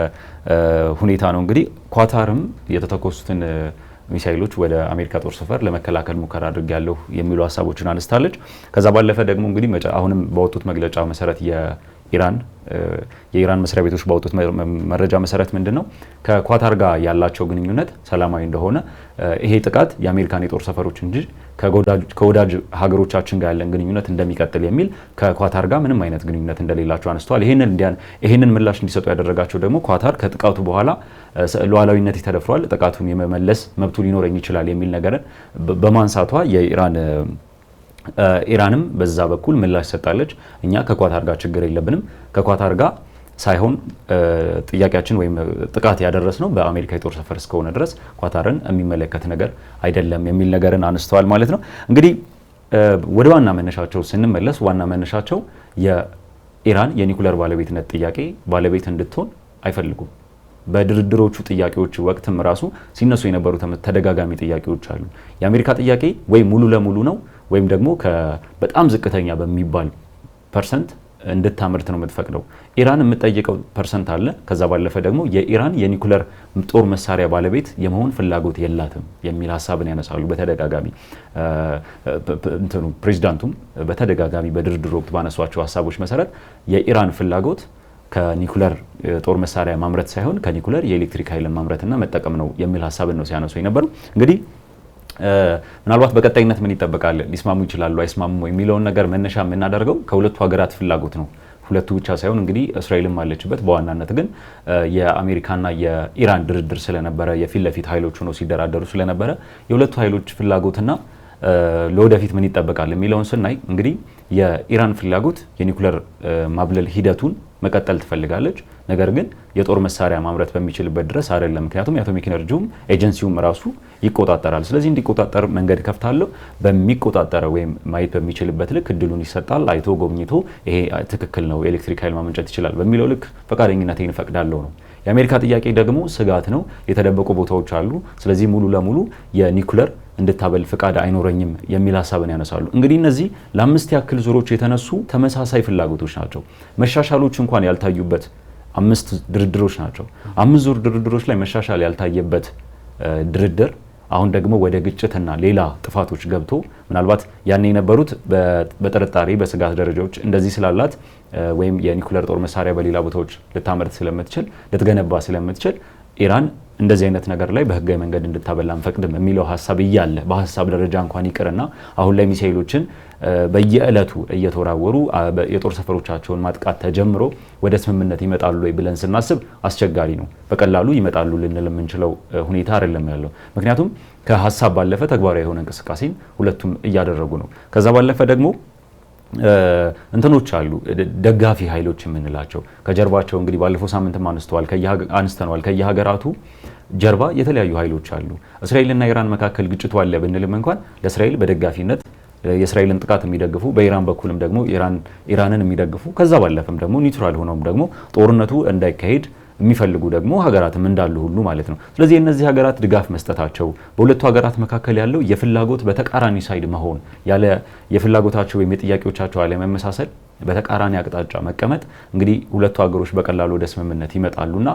ሁኔታ ነው። እንግዲህ ኳታርም የተተኮሱትን ሚሳይሎች ወደ አሜሪካ ጦር ሰፈር ለመከላከል ሙከራ አድርጋለሁ የሚሉ ሀሳቦችን አነስታለች። ከዛ ባለፈ ደግሞ እንግዲህ አሁንም ባወጡት መግለጫ መሰረት የኢራን መስሪያ ቤቶች ባወጡት መረጃ መሰረት ምንድነው ከኳታር ጋር ያላቸው ግንኙነት ሰላማዊ እንደሆነ፣ ይሄ ጥቃት የአሜሪካን የጦር ሰፈሮች እንጂ ከወዳጅ ሀገሮቻችን ጋር ያለን ግንኙነት እንደሚቀጥል የሚል ከኳታር ጋር ምንም አይነት ግንኙነት እንደሌላቸው አነስተዋል። ይህንን ምላሽ እንዲሰጡ ያደረጋቸው ደግሞ ኳታር ከጥቃቱ በኋላ ሉዓላዊነት ተደፍሯል፣ ጥቃቱን የመመለስ መብቱ ሊኖረኝ ይችላል የሚል ነገርን በማንሳቷ ኢራንም በዛ በኩል ምላሽ ሰጣለች። እኛ ከኳታር ጋር ችግር የለብንም፣ ከኳታር ጋር ሳይሆን ጥያቄያችን ወይም ጥቃት ያደረስነው በአሜሪካ የጦር ሰፈር እስከሆነ ድረስ ኳታርን የሚመለከት ነገር አይደለም የሚል ነገርን አነስተዋል ማለት ነው። እንግዲህ ወደ ዋና መነሻቸው ስንመለስ ዋና መነሻቸው የኢራን የኒኩለር ባለቤትነት ጥያቄ ባለቤት እንድትሆን አይፈልጉም። በድርድሮቹ ጥያቄዎች ወቅትም ራሱ ሲነሱ የነበሩ ተደጋጋሚ ጥያቄዎች አሉ። የአሜሪካ ጥያቄ ወይ ሙሉ ለሙሉ ነው ወይም ደግሞ በጣም ዝቅተኛ በሚባል ፐርሰንት እንድታመርት ነው የምትፈቅደው። ኢራን የምትጠይቀው ፐርሰንት አለ። ከዛ ባለፈ ደግሞ የኢራን የኒኩለር ጦር መሳሪያ ባለቤት የመሆን ፍላጎት የላትም የሚል ሀሳብን ያነሳሉ በተደጋጋሚ። ፕሬዚዳንቱም በተደጋጋሚ በድርድር ወቅት ባነሷቸው ሀሳቦች መሰረት የኢራን ፍላጎት ከኒኩለር ጦር መሳሪያ ማምረት ሳይሆን ከኒኩለር የኤሌክትሪክ ኃይልን ማምረትና መጠቀም ነው የሚል ሀሳብን ነው ሲያነሱ የነበሩ። እንግዲህ ምናልባት በቀጣይነት ምን ይጠበቃል፣ ሊስማሙ ይችላሉ አይስማሙ የሚለውን ነገር መነሻ የምናደርገው ከሁለቱ ሀገራት ፍላጎት ነው። ሁለቱ ብቻ ሳይሆን እንግዲህ እስራኤልም አለችበት። በዋናነት ግን የአሜሪካና የኢራን ድርድር ስለነበረ የፊት ለፊት ኃይሎች ሆነው ሲደራደሩ ስለነበረ የሁለቱ ኃይሎች ፍላጎትና ለወደፊት ምን ይጠበቃል የሚለውን ስናይ እንግዲህ የኢራን ፍላጎት የኒኩለር ማብለል ሂደቱን መቀጠል ትፈልጋለች። ነገር ግን የጦር መሳሪያ ማምረት በሚችልበት ድረስ አይደለም። ምክንያቱም የአቶሚክ ኤነርጂውም ኤጀንሲውም ራሱ ይቆጣጠራል። ስለዚህ እንዲቆጣጠር መንገድ ከፍታለሁ። በሚቆጣጠረው ወይም ማየት በሚችልበት ልክ እድሉን ይሰጣል። አይቶ ጎብኝቶ ይሄ ትክክል ነው፣ ኤሌክትሪክ ኃይል ማመንጨት ይችላል በሚለው ልክ ፈቃደኝነቴን እፈቅዳለሁ ነው። የአሜሪካ ጥያቄ ደግሞ ስጋት ነው፣ የተደበቁ ቦታዎች አሉ። ስለዚህ ሙሉ ለሙሉ የኒኩለር እንድታበል ፍቃድ አይኖረኝም የሚል ሀሳብን ያነሳሉ። እንግዲህ እነዚህ ለአምስት ያክል ዙሮች የተነሱ ተመሳሳይ ፍላጎቶች ናቸው። መሻሻሎች እንኳን ያልታዩበት 5 ድርድሮች ናቸው። 5 ዙር ድርድሮች ላይ መሻሻል ያልታየበት ድርድር አሁን ደግሞ ወደ ግጭትና ሌላ ጥፋቶች ገብቶ ምናልባት ያኔ የነበሩት በጥርጣሬ በስጋት ደረጃዎች እንደዚህ ስላላት ወይም የኒኩለር ጦር መሳሪያ በሌላ ቦታዎች ልታመርት ስለምትችል ልትገነባ ስለምትችል ኢራን እንደዚህ አይነት ነገር ላይ በህጋዊ መንገድ እንድታበላ አንፈቅድም የሚለው ሀሳብ እያለ በሀሳብ ደረጃ እንኳን ይቅርና አሁን ላይ ሚሳኤሎችን በየዕለቱ እየተወራወሩ የጦር ሰፈሮቻቸውን ማጥቃት ተጀምሮ ወደ ስምምነት ይመጣሉ ወይ ብለን ስናስብ አስቸጋሪ ነው። በቀላሉ ይመጣሉ ልንል የምንችለው ሁኔታ አይደለም ያለው። ምክንያቱም ከሀሳብ ባለፈ ተግባራዊ የሆነ እንቅስቃሴን ሁለቱም እያደረጉ ነው። ከዛ ባለፈ ደግሞ እንትኖች አሉ፣ ደጋፊ ኃይሎች የምንላቸው ከጀርባቸው እንግዲህ ባለፈው ሳምንትም አንስተነዋል። ከየሀገራቱ ጀርባ የተለያዩ ኃይሎች አሉ። እስራኤልና ኢራን መካከል ግጭቱ አለ ብንልም እንኳን ለእስራኤል በደጋፊነት የእስራኤልን ጥቃት የሚደግፉ በኢራን በኩልም ደግሞ ኢራንን የሚደግፉ ከዛ ባለፈም ደግሞ ኒውትራል ሆነውም ደግሞ ጦርነቱ እንዳይካሄድ የሚፈልጉ ደግሞ ሀገራትም እንዳሉ ሁሉ ማለት ነው። ስለዚህ የእነዚህ ሀገራት ድጋፍ መስጠታቸው በሁለቱ ሀገራት መካከል ያለው የፍላጎት በተቃራኒ ሳይድ መሆን ያለ የፍላጎታቸው ወይም የጥያቄዎቻቸው አለመመሳሰል በተቃራኒ አቅጣጫ መቀመጥ እንግዲህ ሁለቱ ሀገሮች በቀላሉ ወደ ስምምነት ይመጣሉና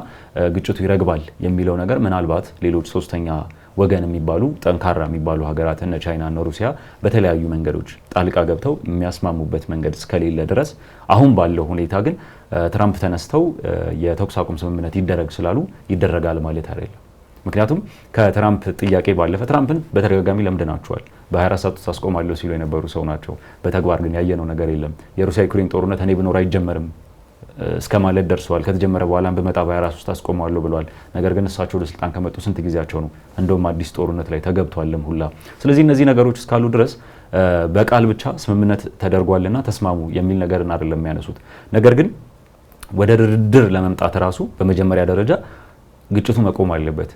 ግጭቱ ይረግባል የሚለው ነገር ምናልባት ሌሎች ሶስተኛ ወገን የሚባሉ ጠንካራ የሚባሉ ሀገራት እነ ቻይና እና ሩሲያ በተለያዩ መንገዶች ጣልቃ ገብተው የሚያስማሙበት መንገድ እስከሌለ ድረስ አሁን ባለው ሁኔታ ግን ትራምፕ ተነስተው የተኩስ አቁም ስምምነት ይደረግ ስላሉ ይደረጋል ማለት አይደለም። ምክንያቱም ከትራምፕ ጥያቄ ባለፈ ትራምፕን በተደጋጋሚ ለምደናቸዋል። በ24 ሰዓት ውስጥ አስቆማለሁ ሲሉ የነበሩ ሰው ናቸው። በተግባር ግን ያየነው ነገር የለም። የሩሲያ ዩክሬን ጦርነት እኔ ብኖር አይጀመርም እስከ ማለት ደርሰዋል። ከተጀመረ በኋላ በመጣ በ24 ውስጥ አስቆማለሁ ብለዋል። ነገር ግን እሳቸው ወደ ስልጣን ከመጡ ስንት ጊዜያቸው ነው? እንደውም አዲስ ጦርነት ላይ ተገብቷልም ሁላ። ስለዚህ እነዚህ ነገሮች እስካሉ ድረስ በቃል ብቻ ስምምነት ተደርጓልና ተስማሙ የሚል ነገርን አይደለም የሚያነሱት። ነገር ግን ወደ ድርድር ለመምጣት ራሱ በመጀመሪያ ደረጃ ግጭቱ መቆም አለበት።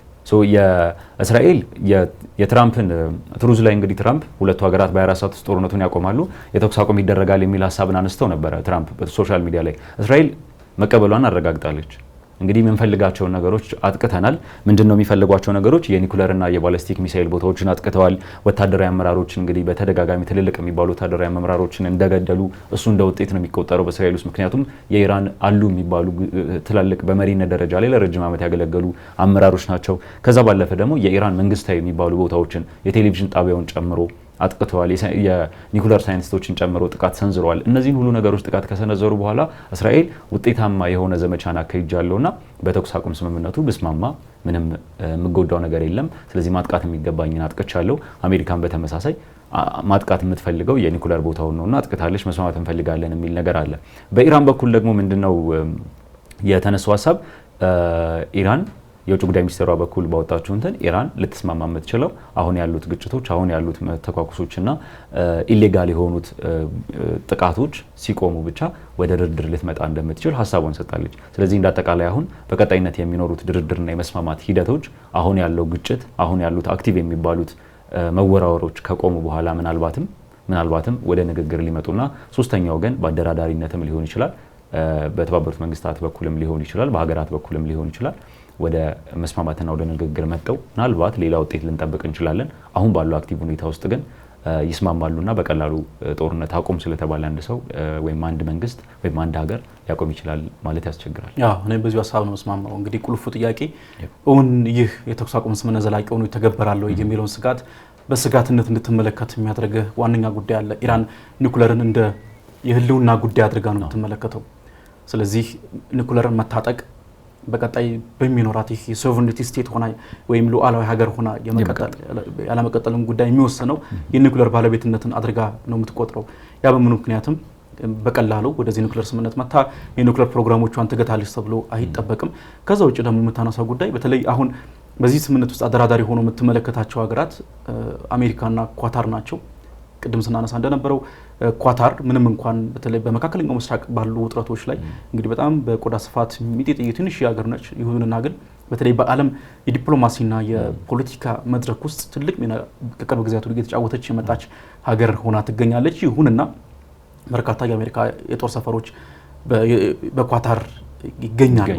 የእስራኤል የትራምፕን ትሩዝ ላይ እንግዲህ ትራምፕ ሁለቱ ሀገራት በ24 ሰዓት ውስጥ ጦርነቱን ያቆማሉ፣ የተኩስ አቁም ይደረጋል የሚል ሀሳብን አነስተው ነበረ ትራምፕ በሶሻል ሚዲያ ላይ። እስራኤል መቀበሏን አረጋግጣለች። እንግዲህ የምንፈልጋቸውን ነገሮች አጥቅተናል። ምንድነው የሚፈልጓቸው ነገሮች? የኒኩለርና የባሊስቲክ ሚሳኤል ቦታዎችን አጥቅተዋል። ወታደራዊ አመራሮች እንግዲህ በተደጋጋሚ ትልልቅ የሚባሉ ወታደራዊ አመራሮችን እንደገደሉ እሱ እንደ ውጤት ነው የሚቆጠረው በእስራኤል ውስጥ። ምክንያቱም የኢራን አሉ የሚባሉ ትላልቅ በመሪነት ደረጃ ላይ ለረጅም ዓመት ያገለገሉ አመራሮች ናቸው። ከዛ ባለፈ ደግሞ የኢራን መንግስታዊ የሚባሉ ቦታዎችን የቴሌቪዥን ጣቢያውን ጨምሮ አጥቅተዋል። የኒኩለር ሳይንቲስቶችን ጨምሮ ጥቃት ሰንዝረዋል። እነዚህን ሁሉ ነገሮች ጥቃት ከሰነዘሩ በኋላ እስራኤል ውጤታማ የሆነ ዘመቻን አካሂጃለሁና በተኩስ አቁም ስምምነቱ ብስማማ ምንም የምጎዳው ነገር የለም፣ ስለዚህ ማጥቃት የሚገባኝን አጥቅቻለሁ። አሜሪካን በተመሳሳይ ማጥቃት የምትፈልገው የኒኩለር ቦታውን ነውና አጥቅታለች፣ መስማማት እንፈልጋለን የሚል ነገር አለ። በኢራን በኩል ደግሞ ምንድነው የተነሳው ሀሳብ? ኢራን የውጭ ጉዳይ ሚኒስቴሯ በኩል ባወጣችው እንትን ኢራን ልትስማማ የምትችለው አሁን ያሉት ግጭቶች፣ አሁን ያሉት ተኳኩሶችና ኢሌጋል የሆኑት ጥቃቶች ሲቆሙ ብቻ ወደ ድርድር ልትመጣ እንደምትችል ሀሳቧን ሰጣለች። ስለዚህ እንዳጠቃላይ አሁን በቀጣይነት የሚኖሩት ድርድርና የመስማማት ሂደቶች አሁን ያለው ግጭት፣ አሁን ያሉት አክቲቭ የሚባሉት መወራወሮች ከቆሙ በኋላ ምናልባትም ወደ ንግግር ሊመጡና ሶስተኛ ወገን በአደራዳሪነትም ሊሆን ይችላል፣ በተባበሩት መንግስታት በኩልም ሊሆን ይችላል፣ በሀገራት በኩልም ሊሆን ይችላል ወደ መስማማትና ወደ ንግግር መጥተው ምናልባት ሌላ ውጤት ልንጠብቅ እንችላለን። አሁን ባለው አክቲቭ ሁኔታ ውስጥ ግን ይስማማሉና በቀላሉ ጦርነት አቁም ስለተባለ አንድ ሰው ወይም አንድ መንግስት ወይም አንድ ሀገር ሊያቆም ይችላል ማለት ያስቸግራል። እኔ በዚሁ ሀሳብ ነው መስማማው። እንግዲህ ቁልፉ ጥያቄ እውን ይህ የተኩስ አቁም ስምምነት ዘላቂ ሆኖ ይተገበራል ወይ የሚለውን ስጋት በስጋትነት እንድትመለከት የሚያደርግ ዋነኛ ጉዳይ አለ። ኢራን ኒኩለርን እንደ የህልውና ጉዳይ አድርጋ ነው የምትመለከተው። ስለዚህ ኒኩለርን መታጠቅ በቀጣይ በሚኖራት ይህ የሶቨሬኒቲ ስቴት ሆና ወይም ሉዓላዊ ሀገር ሆና ያለመቀጠልን ጉዳይ የሚወሰነው የኒኩለር ባለቤትነትን አድርጋ ነው የምትቆጥረው። ያ በምኑ ምክንያትም በቀላሉ ወደዚህ ኒኩለር ስምምነት መታ የኒኩለር ፕሮግራሞቿን ትገታለች ተብሎ አይጠበቅም። ከዛ ውጭ ደግሞ የምታነሳው ጉዳይ በተለይ አሁን በዚህ ስምምነት ውስጥ አደራዳሪ ሆኖ የምትመለከታቸው ሀገራት አሜሪካና ኳታር ናቸው። ቅድም ስናነሳ እንደነበረው ኳታር ምንም እንኳን በተለይ በመካከለኛው ምስራቅ ባሉ ውጥረቶች ላይ እንግዲህ በጣም በቆዳ ስፋት የሚጤጥዬ ትንሽ ሀገር ነች። ይሁንና ግን በተለይ በዓለም የዲፕሎማሲና የፖለቲካ መድረክ ውስጥ ትልቅ ሚና ከቅርብ ጊዜያት ወዲህ እየተጫወተች የመጣች ሀገር ሆና ትገኛለች። ይሁንና በርካታ የአሜሪካ የጦር ሰፈሮች በኳታር ይገኛሉ።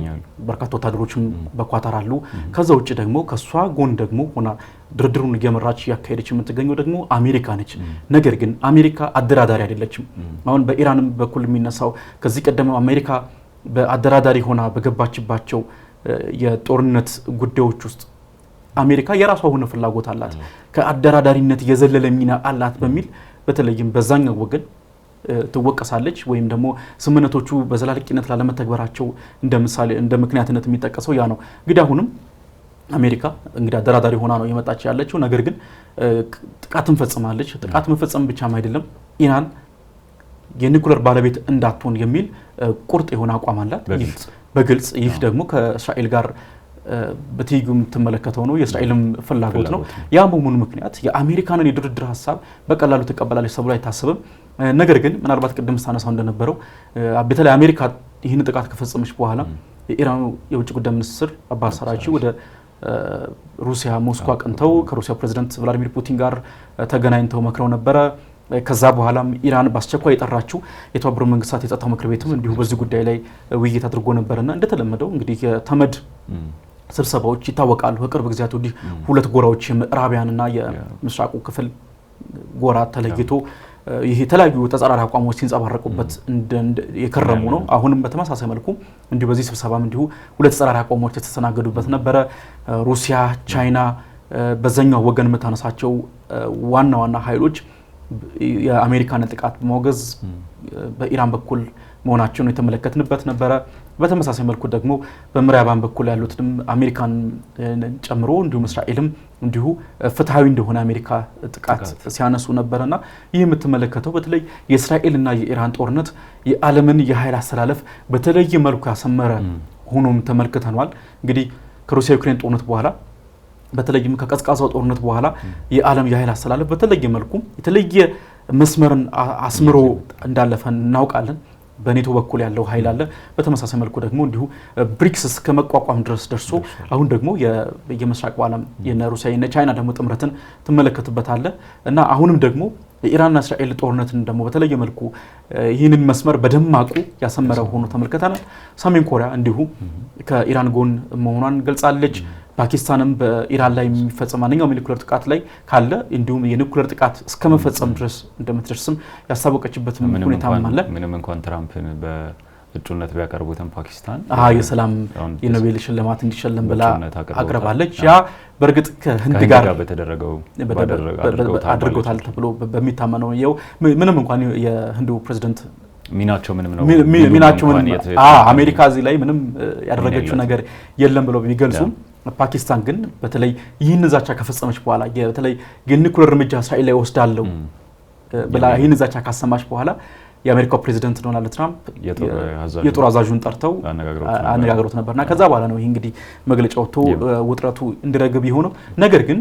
በርካታ ወታደሮችም በኳታር አሉ። ከዛ ውጭ ደግሞ ከሷ ጎን ደግሞ ሆና ድርድሩን እየመራች ያካሄደች የምትገኘው ደግሞ አሜሪካ ነች። ነገር ግን አሜሪካ አደራዳሪ አይደለችም። አሁን በኢራንም በኩል የሚነሳው ከዚህ ቀደም አሜሪካ በአደራዳሪ ሆና በገባችባቸው የጦርነት ጉዳዮች ውስጥ አሜሪካ የራሷ ሆነ ፍላጎት አላት፣ ከአደራዳሪነት የዘለለ ሚና አላት በሚል በተለይም በዛኛው ወገን ትወቀሳለች። ወይም ደግሞ ስምምነቶቹ በዘላቂነት ላለመተግበራቸው እንደ ምክንያትነት የሚጠቀሰው ያ ነው። እንግዲህ አሁንም አሜሪካ እንግዲህ አደራዳሪ ሆና ነው የመጣች ያለችው። ነገር ግን ጥቃትን ፈጽማለች። ጥቃት መፈጸም ብቻም አይደለም ኢራን የኒኩለር ባለቤት እንዳትሆን የሚል ቁርጥ የሆነ አቋም አላት በግልጽ። ይህ ደግሞ ከእስራኤል ጋር በትይዩ የምትመለከተው ነው፣ የእስራኤልም ፍላጎት ነው። ያ በመሆኑ ምክንያት የአሜሪካንን የድርድር ሀሳብ በቀላሉ ትቀበላለች ተብሎ አይታሰብም። ነገር ግን ምናልባት ቅድም ስታነሳው እንደነበረው በተለይ አሜሪካ ይህን ጥቃት ከፈጸመች በኋላ የኢራኑ የውጭ ጉዳይ ሚኒስትር አባስ አራግቺ ወደ ሩሲያ ሞስኮ አቅንተው ከሩሲያ ፕሬዝዳንት ቭላዲሚር ፑቲን ጋር ተገናኝተው መክረው ነበረ። ከዛ በኋላም ኢራን በአስቸኳይ የጠራችው የተባበሩት መንግስታት የጸጥታው ምክር ቤትም እንዲሁ በዚህ ጉዳይ ላይ ውይይት አድርጎ ነበርና እንደተለመደው እንግዲህ የተመድ ስብሰባዎች ይታወቃሉ። ከቅርብ ጊዜያት ወዲህ ሁለት ጎራዎች የምዕራቢያንና የምስራቁ ክፍል ጎራ ተለይቶ ይሄ የተለያዩ ተጻራሪ አቋሞች ሲንጸባረቁበት የከረሙ ነው። አሁንም በተመሳሳይ መልኩ እንዲሁ በዚህ ስብሰባም እንዲሁ ሁለት ተጻራሪ አቋሞች የተስተናገዱበት ነበረ። ሩሲያ፣ ቻይና በዛኛው ወገን የምታነሳቸው ዋና ዋና ኃይሎች የአሜሪካን ጥቃት በማውገዝ በኢራን በኩል መሆናቸውን የተመለከትንበት ነበረ። በተመሳሳይ መልኩ ደግሞ በምዕራባን በኩል ያሉትም አሜሪካን ጨምሮ እንዲሁም እስራኤልም እንዲሁ ፍትሃዊ እንደሆነ አሜሪካ ጥቃት ሲያነሱ ነበርና ይህ የምትመለከተው በተለይ የእስራኤልና የኢራን ጦርነት የዓለምን የኃይል አስተላለፍ በተለየ መልኩ ያሰመረ ሆኖም ተመልክተናል። እንግዲህ ከሩሲያ ዩክሬን ጦርነት በኋላ በተለይም ከቀዝቃዛው ጦርነት በኋላ የዓለም የኃይል አስተላለፍ በተለየ መልኩ የተለየ መስመርን አስምሮ እንዳለፈ እናውቃለን። በኔቶ በኩል ያለው ኃይል አለ። በተመሳሳይ መልኩ ደግሞ እንዲሁ ብሪክስ እስከ መቋቋም ድረስ ደርሶ አሁን ደግሞ የምስራቅ ዓለም የነ ሩሲያ የነ ቻይና ደግሞ ጥምረትን ትመለከትበታለ እና አሁንም ደግሞ የኢራንና እስራኤል ጦርነትን ደግሞ በተለየ መልኩ ይህንን መስመር በደማቁ ያሰመረው ሆኖ ተመልክተናል። ሰሜን ኮሪያ እንዲሁ ከኢራን ጎን መሆኗን ገልጻለች። ፓኪስታንም በኢራን ላይ የሚፈጸም ማንኛውም የኒኩሌር ጥቃት ላይ ካለ እንዲሁም የኒኩሌር ጥቃት እስከ መፈጸም ድረስ እንደምትደርስም ያስታወቀችበት ሁኔታ አለ። ምንም እንኳን ትራምፕን በእጩነት ቢያቀርቡትም ፓኪስታን የሰላም የኖቤል ሽልማት እንዲሸለም ብላ አቅርባለች። ያ በእርግጥ ከህንድ ጋር በተደረገው አድርገውታል ተብሎ በሚታመነው ምንም እንኳን የህንዱ ፕሬዝዳንት ሚናቸው ምንም ነው ሚናቸው ምንም አሜሪካ እዚህ ላይ ምንም ያደረገችው ነገር የለም ብለው ቢገልጹም ፓኪስታን ግን በተለይ ይህን ዛቻ ከፈጸመች በኋላ በተለይ የኒኩሌር እርምጃ እስራኤል ላይ ወስዳለው ብላ ይህን ዛቻ ካሰማች በኋላ የአሜሪካው ፕሬዝዳንት ዶናልድ ትራምፕ የጦር አዛዡን ጠርተው አነጋግረውት ነበርና ከዛ በኋላ ነው ይህ እንግዲህ መግለጫ ወጥቶ ውጥረቱ እንዲረግብ የሆነው። ነገር ግን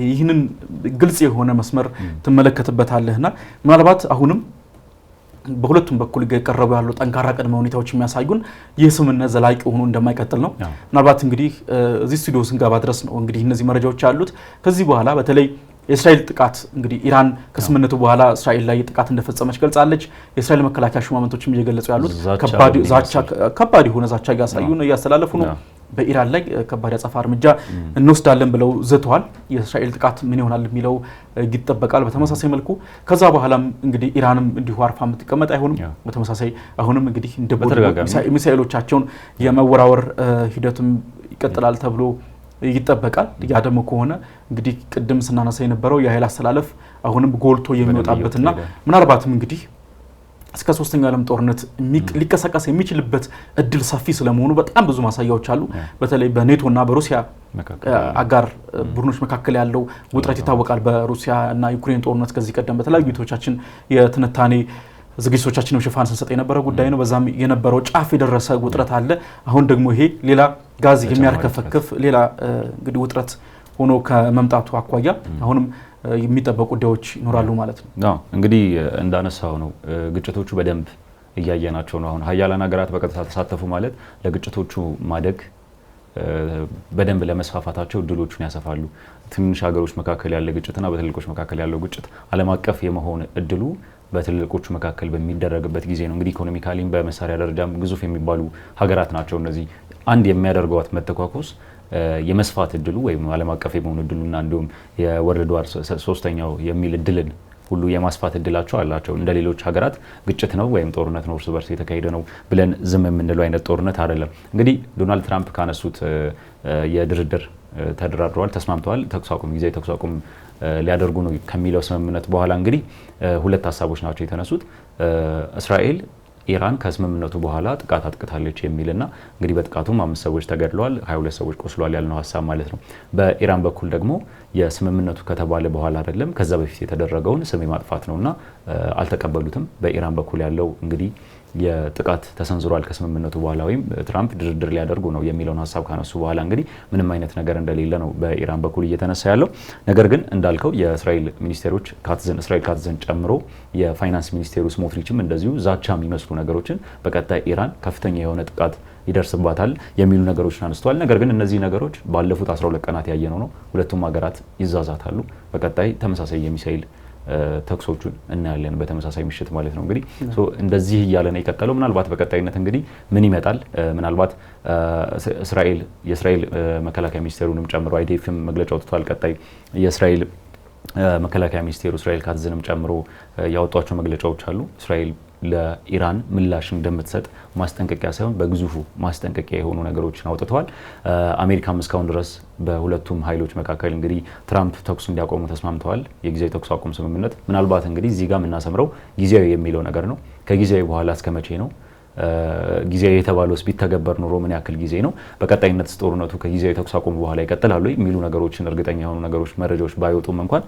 ይህንን ግልጽ የሆነ መስመር ትመለከትበታለህና ምናልባት አሁንም በሁለቱም በኩል የቀረቡ ያሉ ጠንካራ ቅድመ ሁኔታዎች የሚያሳዩን ይህ ስምምነት ዘላቂ ሆኖ እንደማይቀጥል ነው። ምናልባት እንግዲህ እዚህ ስቱዲዮ ስንገባ ድረስ ነው እንግዲህ እነዚህ መረጃዎች ያሉት። ከዚህ በኋላ በተለይ የእስራኤል ጥቃት እንግዲህ ኢራን ከስምምነቱ በኋላ እስራኤል ላይ ጥቃት እንደፈጸመች ገልጻለች። የእስራኤል መከላከያ ሹማምንቶችም እየገለጹ ያሉት ከባድ የሆነ ዛቻ እያስተላለፉ ነው። በኢራን ላይ ከባድ ያጸፋ እርምጃ እንወስዳለን ብለው ዝተዋል። የእስራኤል ጥቃት ምን ይሆናል የሚለው ይጠበቃል። በተመሳሳይ መልኩ ከዛ በኋላም እንግዲህ ኢራንም እንዲሁ አርፋ የምትቀመጥ አይሆንም። በተመሳሳይ አሁንም እንግዲህ እንደ ሚሳኤሎቻቸውን የመወራወር ሂደትም ይቀጥላል ተብሎ ይጠበቃል። ያ ደግሞ ከሆነ እንግዲህ ቅድም ስናነሳ የነበረው የኃይል አስተላለፍ አሁንም ጎልቶ የሚወጣበትና ምናልባትም እንግዲህ እስከ ሶስተኛው ዓለም ጦርነት ሊቀሰቀስ የሚችልበት እድል ሰፊ ስለመሆኑ በጣም ብዙ ማሳያዎች አሉ። በተለይ በኔቶና በሩሲያ አጋር ቡድኖች መካከል ያለው ውጥረት ይታወቃል። በሩሲያ እና ዩክሬን ጦርነት ከዚህ ቀደም በተለያዩ ቪዲዮዎቻችን የትንታኔ ዝግጅቶቻችን ሽፋን ስንሰጥ የነበረ ጉዳይ ነው። በዛም የነበረው ጫፍ የደረሰ ውጥረት አለ። አሁን ደግሞ ይሄ ሌላ ጋዝ የሚያርከፈክፍ ሌላ እንግዲህ ውጥረት ሆኖ ከመምጣቱ አኳያ አሁንም የሚጠበቁ ጉዳዮች ይኖራሉ ማለት ነው። እንግዲህ እንዳነሳው ነው ግጭቶቹ በደንብ እያየናቸው ነው። አሁን ሀያላን ሀገራት በቀጥታ ተሳተፉ ማለት ለግጭቶቹ ማደግ በደንብ ለመስፋፋታቸው እድሎቹን ያሰፋሉ። ትንሽ ሀገሮች መካከል ያለ ግጭትና በትልቆች መካከል ያለው ግጭት ዓለም አቀፍ የመሆን እድሉ በትልቆቹ መካከል በሚደረግበት ጊዜ ነው። እንግዲህ ኢኮኖሚካሊም በመሳሪያ ደረጃም ግዙፍ የሚባሉ ሀገራት ናቸው። እነዚህ አንድ የሚያደርገዋት መተኳኮስ የመስፋት እድሉ ወይም ዓለም አቀፍ የመሆን እድሉና እንዲሁም የወርልድ ዋር ሶስተኛው የሚል እድልን ሁሉ የማስፋት እድላቸው አላቸው። እንደ ሌሎች ሀገራት ግጭት ነው ወይም ጦርነት ነው እርስ በርስ የተካሄደ ነው ብለን ዝም የምንለው አይነት ጦርነት አይደለም። እንግዲህ ዶናልድ ትራምፕ ካነሱት የድርድር ተደራድረዋል፣ ተስማምተዋል። ጊዜያዊ ተኩስ አቁም ሊያደርጉ ነው ከሚለው ስምምነት በኋላ እንግዲህ ሁለት ሀሳቦች ናቸው የተነሱት። እስራኤል ኢራን ከስምምነቱ በኋላ ጥቃት አጥቅታለች የሚልና እንግዲህ በጥቃቱም 5 ሰዎች ተገድለዋል፣ 22 ሰዎች ቆስሏል ያልነው ሀሳብ ማለት ነው። በኢራን በኩል ደግሞ የስምምነቱ ከተባለ በኋላ አይደለም ከዛ በፊት የተደረገውን ስም ማጥፋት ነውና አልተቀበሉትም። በኢራን በኩል ያለው እንግዲህ የጥቃት ተሰንዝሯል ከስምምነቱ በኋላ ወይም ትራምፕ ድርድር ሊያደርጉ ነው የሚለውን ሀሳብ ካነሱ በኋላ እንግዲህ ምንም አይነት ነገር እንደሌለ ነው በኢራን በኩል እየተነሳ ያለው። ነገር ግን እንዳልከው የእስራኤል ሚኒስቴሮች እስራኤል ካትዝን ጨምሮ የፋይናንስ ሚኒስቴሩ ስሞትሪችም እንደዚሁ ዛቻ የሚመስሉ ነገሮችን በቀጣይ ኢራን ከፍተኛ የሆነ ጥቃት ይደርስባታል የሚሉ ነገሮችን አነስተዋል። ነገር ግን እነዚህ ነገሮች ባለፉት 12 ቀናት ያየነው ነው። ሁለቱም ሀገራት ይዛዛታሉ። በቀጣይ ተመሳሳይ የሚሳኤል ተኩሶቹን እናያለን በተመሳሳይ ምሽት ማለት ነው። እንግዲህ እንደዚህ እያለ ነው የቀጠለው። ምናልባት በቀጣይነት እንግዲህ ምን ይመጣል? ምናልባት የእስራኤል መከላከያ ሚኒስቴሩንም ጨምሮ አይዲኤፍም መግለጫ ወጥቷል። ቀጣይ የእስራኤል መከላከያ ሚኒስቴሩ እስራኤል ካትዝንም ጨምሮ ያወጧቸው መግለጫዎች አሉ። እስራኤል ለኢራን ምላሽ እንደምትሰጥ ማስጠንቀቂያ ሳይሆን በግዙፉ ማስጠንቀቂያ የሆኑ ነገሮችን አውጥተዋል። አሜሪካም እስካሁን ድረስ በሁለቱም ኃይሎች መካከል እንግዲህ ትራምፕ ተኩስ እንዲያቆሙ ተስማምተዋል። የጊዜያዊ ተኩስ አቁም ስምምነት ምናልባት እንግዲህ እዚህ ጋር የምናሰምረው ጊዜያዊ የሚለው ነገር ነው። ከጊዜያዊ በኋላ እስከ መቼ ነው? ጊዜያዊ የተባለውስ ቢተገበር ኖሮ ምን ያክል ጊዜ ነው? በቀጣይነት ጦርነቱ ከጊዜያዊ ተኩስ አቁም በኋላ ይቀጥላሉ የሚሉ ነገሮችን እርግጠኛ የሆኑ ነገሮች መረጃዎች ባይወጡም እንኳን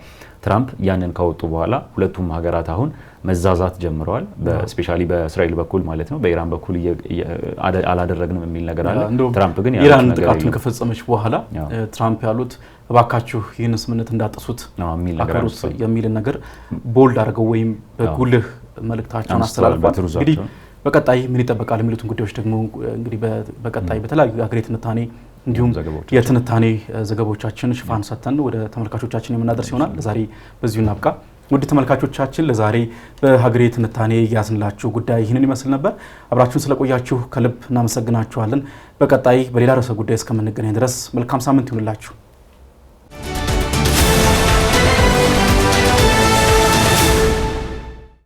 ትራምፕ ያንን ካወጡ በኋላ ሁለቱም ሀገራት አሁን መዛዛት ጀምረዋል። በስፔሻሊ በእስራኤል በኩል ማለት ነው። በኢራን በኩል አላደረግንም የሚል ነገር አለ። ትራምፕ ግን ኢራን ጥቃቱን ከፈጸመች በኋላ ትራምፕ ያሉት እባካችሁ ይህን ስምምነት እንዳጠሱት የሚል ነገር ቦልድ አድርገው ወይም በጉልህ መልእክታቸውን አስተላልፏል። እንግዲህ በቀጣይ ምን ይጠበቃል የሚሉትን ጉዳዮች ደግሞ እንግዲህ በቀጣይ በተለያዩ የሀገሬ ትንታኔ እንዲሁም የትንታኔ ዘገባዎቻችን ሽፋን ሰጥተን ወደ ተመልካቾቻችን የምናደርስ ይሆናል። ለዛሬ በዚሁ እናብቃ። ውድ ተመልካቾቻችን ለዛሬ በሀገሬ ትንታኔ ያዝንላችሁ ጉዳይ ይህንን ይመስል ነበር። አብራችሁን ስለቆያችሁ ከልብ እናመሰግናችኋለን። በቀጣይ በሌላ ርዕሰ ጉዳይ እስከምንገናኝ ድረስ መልካም ሳምንት ይሁንላችሁ።